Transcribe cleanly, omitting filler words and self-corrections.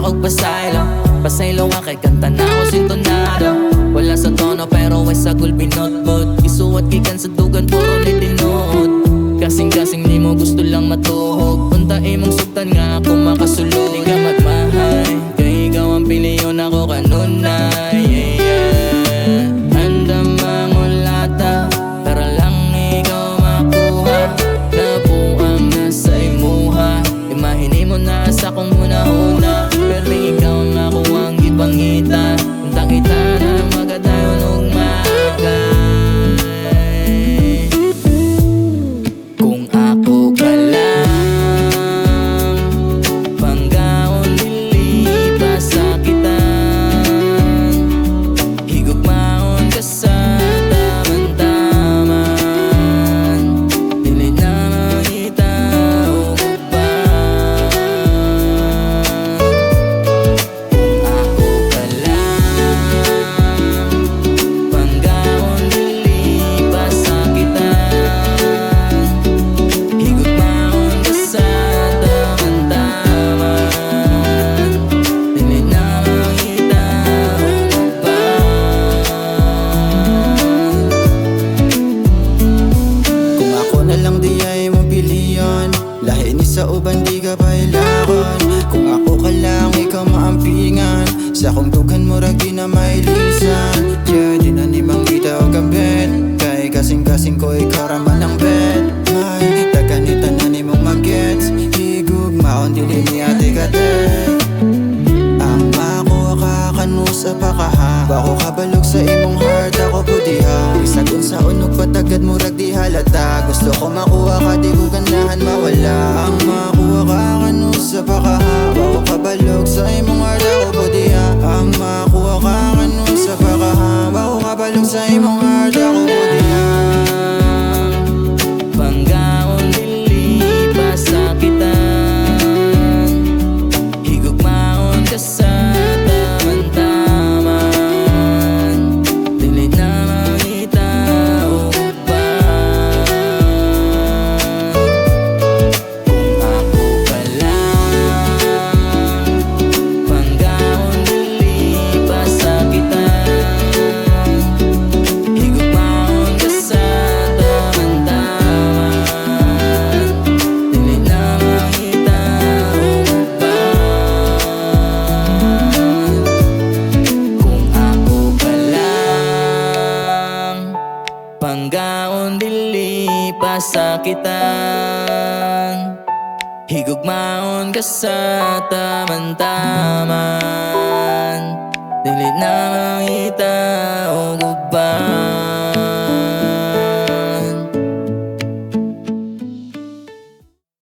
kog pasaylo nga kay kanta na ako sintonado. Wala sa tono pero way sa gulbinot-bot. Isuwat kikan sa dugan puro ni tinuod. Kasing-kasing ni mo gusto lang matuhog. Unta imong sugtan nga ako makasulog. Di ka magmahay kay ikaw ang piliyon ako kanunay. Andam mangulata para lang ikaw makuha. Nabuang nasa imuha. Imahini mo na sa kong una-una. Pero ikaw ang ako ang ipangita. Untang kita na magadayon og magay. Kung ako ka lang, panggaon dili pa sakitan. Higugmaon ka sa taman-taman. Dili na makita og uban. Kung ako ka lang, panggaon dili pa sakitan. Higugmaon ka sa taman-taman. Dili na makita og uban. Kung ako na lang di ay mong piliyon, lahi ni sa uban di ka pailakon. Kung ako ka lang ikaw maampingan, sa kong tugan mo ragi na mailisan. Yeah, di na ni mangita o kabet, kay kasing-kasing ko ikaw raman ang bet. May taganita na ni mong magets, higugmaon dili ni ate kadet. Ang makuha ka kanu sa pakaha, bako kabalog sa imong heart ako budiha. Isagon sa unog patagad mo rag di halata. Gusto ko makuha ka di ko ganahan mawala. Ang makuha ka kanu sa pakaha, bako kabalog sa imong heart ako budiha. Ang makuha ka kanu sa pakaha, bako kabalog sa imong heart ako budiha. Panggaon dili pa sakitan. Higugmaon ka sa taman-taman. Dili na makita og uban. Kung ako ka lang, panggaon dili pa sakitan. Higugmaon ka sa taman-taman. Dili na makita og uban. Kung ako ka lang, panggaon dili pa sakitan. Higugmaon ka sa taman-taman. Dili na makita og uban.